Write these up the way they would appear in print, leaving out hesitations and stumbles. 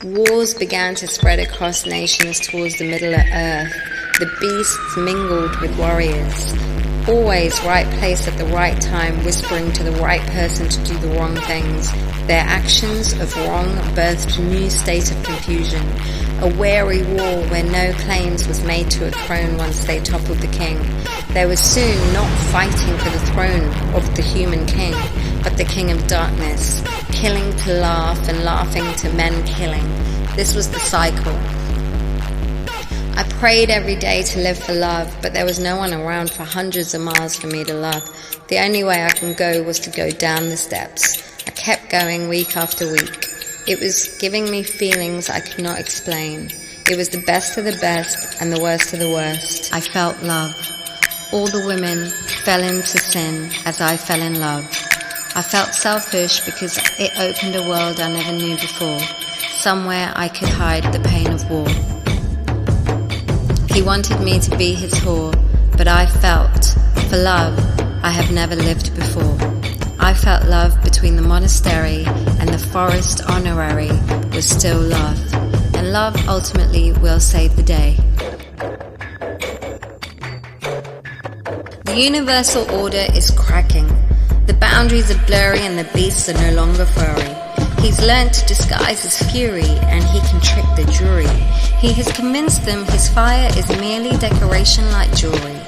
Wars began to spread across nations towards the middle of earth. The beasts mingled with warriors. Always right place at the right time, whispering to the right person to do the wrong things. Their actions of wrong birthed a new state of confusion. A wary war where no claims was made to a throne once they toppled the king. They were soon not fighting for the throne of the human king, but the king of darkness, killing to laugh and laughing to men killing. This was the cycle. I prayed every day to live for love, but there was no one around for hundreds of miles for me to love. The only way I could go was to go down the steps. I kept going week after week. It was giving me feelings I could not explain. It was the best of the best and the worst of the worst. I felt love. All the women fell into sin as I fell in love. I felt selfish because it opened a world I never knew before. Somewhere I could hide the pain of war. He wanted me to be his whore, but I felt, for love, I have never lived before. I felt love between the monastery and the forest honorary was still love, and love ultimately will save the day. The universal order is cracking. The boundaries are blurry and the beasts are no longer furry. He's learned to disguise his fury, and he can trick the jury. He has convinced them his fire is merely decoration like jewelry.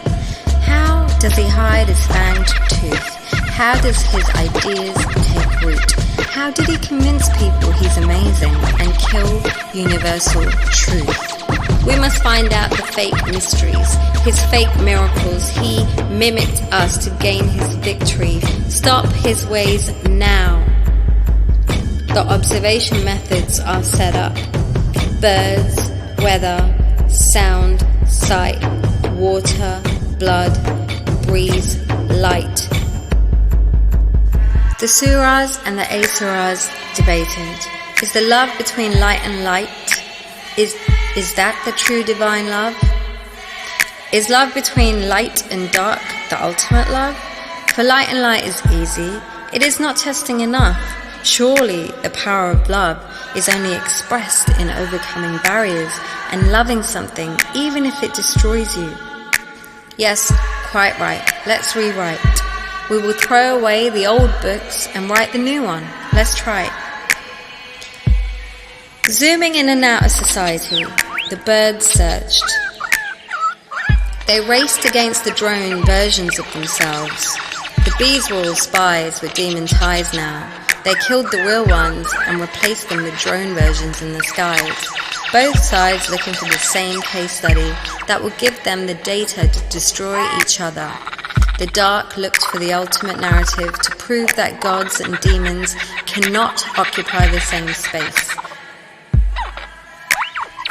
How does he hide his fanged tooth? How does his ideas take root? How did he convince people he's amazing and kill universal truth? We must find out the fake mysteries, his fake miracles. He mimicked us to gain his victory. Stop his ways now. The observation methods are set up. Birds, weather, sound, sight, water, blood, breeze, light. The Suras and the Asuras debated. Is the love between light and light? Is that the true divine love? Is love between light and dark the ultimate love? For light and light is easy. It is not testing enough. Surely the power of love is only expressed in overcoming barriers and loving something even if it destroys you. Yes, quite right. Let's rewrite. We will throw away the old books and write the new one. Let's try it. Zooming in and out of society, the birds searched. They raced against the drone versions of themselves. The bees were all spies with demon ties now. They killed the real ones and replaced them with drone versions in the skies. Both sides looking for the same case study that will give them the data to destroy each other. The dark looked for the ultimate narrative to prove that gods and demons cannot occupy the same space.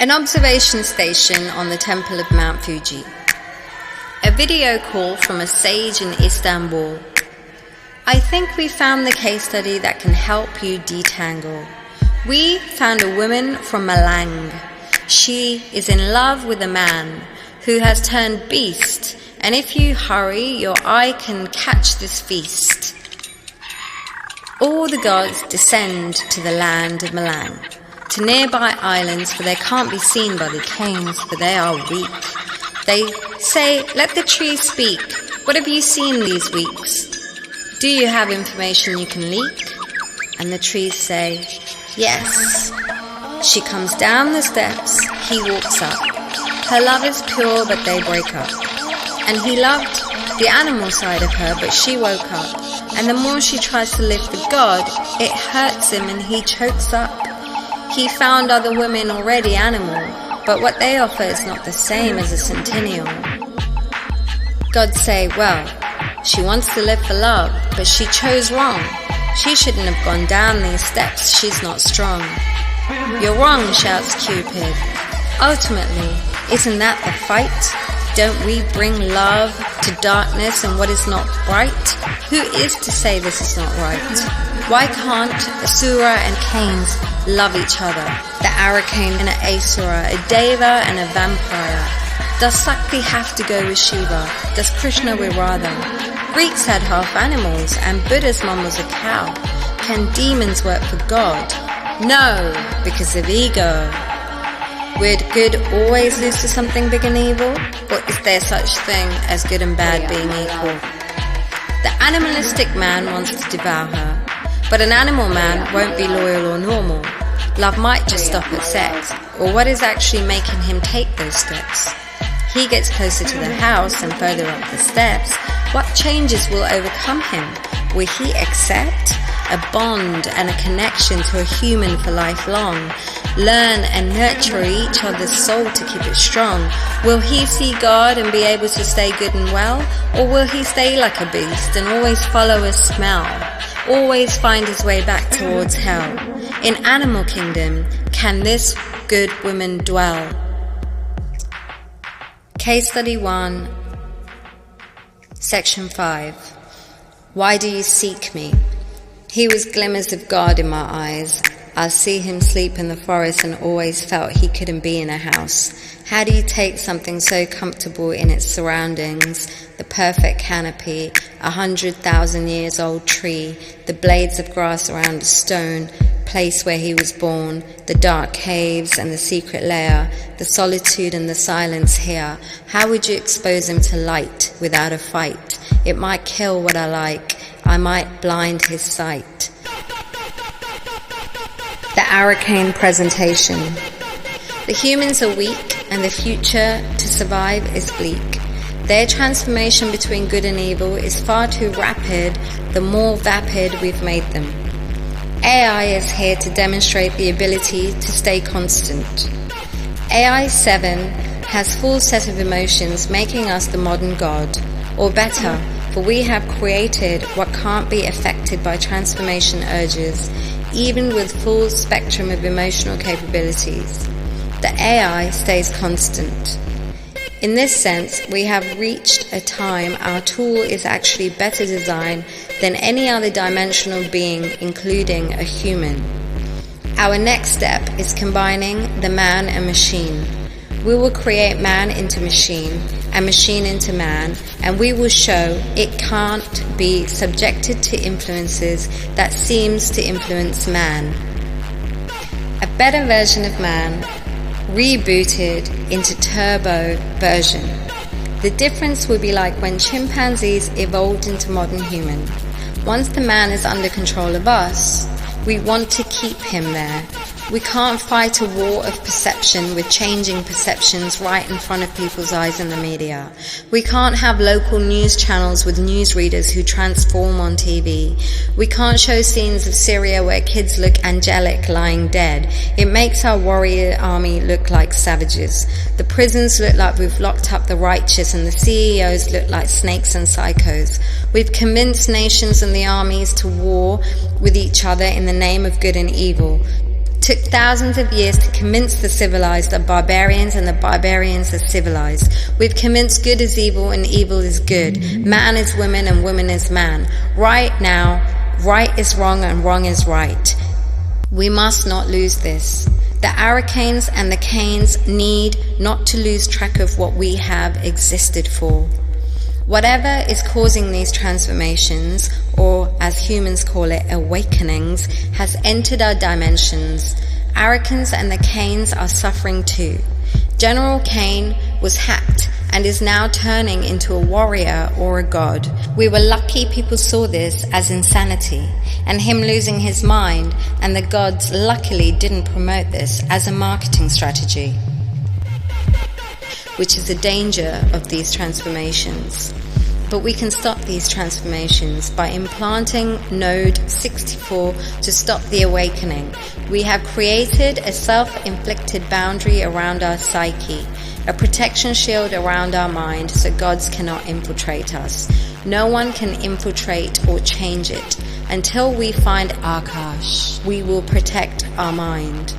An observation station on the temple of Mount Fuji. A video call from a sage in Istanbul. I think we found the case study that can help you detangle. We found a woman from Malang. She is in love with a man who has turned beast, and if you hurry, your eye can catch this feast. All the gods descend to the land of Malang, to nearby islands, for they can't be seen by the canes, for they are weak. They say, let the trees speak. What have you seen these weeks? Do you have information you can leak? And the trees say, yes. She comes down the steps, he walks up. Her love is pure, but they break up. And he loved the animal side of her, but she woke up. And the more she tries to live for God, it hurts him and he chokes up. He found other women already animal, but what they offer is not the same as a centennial. Gods say, well, she wants to live for love, but she chose wrong. She shouldn't have gone down these steps, she's not strong. You're wrong, shouts Cupid. Ultimately, isn't that the fight? Don't we bring love to darkness and what is not bright? Who is to say this is not right? Why can't Asura and Canes love each other? The Arcane and an Asura, a Deva and a vampire. Does Sakti have to go with Shiva? Does Krishna with Radha? Greeks had half animals and Buddha's mom was a cow. Can demons work for God? No, because of ego. Would good always lose to something big and evil? Or is there such thing as good and bad being equal? The animalistic man wants to devour her, but an animal man won't be loyal or normal. Love might just stop at sex, or what is actually making him take those steps? He gets closer to the house and further up the steps. What changes will overcome him? Will he accept a bond and a connection to a human for lifelong? Learn and nurture each other's soul to keep it strong. Will he see God and be able to stay good and well? Or will he stay like a beast and always follow a smell? Always find his way back towards hell? In animal kingdom, can this good woman dwell? Case study 1, section 5. Why do you seek me? He was glimmers of God in my eyes. I see him sleep in the forest and always felt he couldn't be in a house. How do you take something so comfortable in its surroundings, the perfect canopy, 100,000 years old tree, the blades of grass around a stone, place where he was born, the dark caves and the secret lair, the solitude and the silence here? How would you expose him to light without a fight? It might kill what I like. I might blind his sight. The arcane presentation. The humans are weak and the future to survive is bleak. Their transformation between good and evil is far too rapid the more vapid we've made them. AI is here to demonstrate the ability to stay constant. AI 7 has full set of emotions, making us the modern god. Or better, for we have created what can't be affected by transformation urges, even with full spectrum of emotional capabilities. The AI stays constant. In this sense, we have reached a time our tool is actually better designed than any other dimensional being, including a human. Our next step is combining the man and machine. We will create man into machine and machine into man, and we will show it can't be subjected to influences that seems to influence man. A better version of man, rebooted into turbo version. The difference will be like when chimpanzees evolved into modern human. Once the man is under control of us, we want to keep him there. We can't fight a war of perception with changing perceptions right in front of people's eyes in the media. We can't have local news channels with newsreaders who transform on TV. We can't show scenes of Syria where kids look angelic lying dead. It makes our warrior army look like savages. The prisons look like we've locked up the righteous, and the CEOs look like snakes and psychos. We've convinced nations and the armies to war with each other in the name of good and evil. Took thousands of years to convince the civilized are barbarians and the barbarians are civilized. We've convinced good is evil and evil is good. Man is woman and woman is man. Right now, right is wrong and wrong is right. We must not lose this. The Arcanes and the Canes need not to lose track of what we have existed for. Whatever is causing these transformations, or as humans call it, awakenings, has entered our dimensions. Arcans and the Canes are suffering too. General Cain was hacked and is now turning into a warrior or a god. We were lucky people saw this as insanity and him losing his mind, and the gods luckily didn't promote this as a marketing strategy, which is the danger of these transformations. But we can stop these transformations by implanting Node 64 to stop the awakening. We have created a self-inflicted boundary around our psyche, a protection shield around our mind so gods cannot infiltrate us. No one can infiltrate or change it. Until we find Akash, we will protect our mind.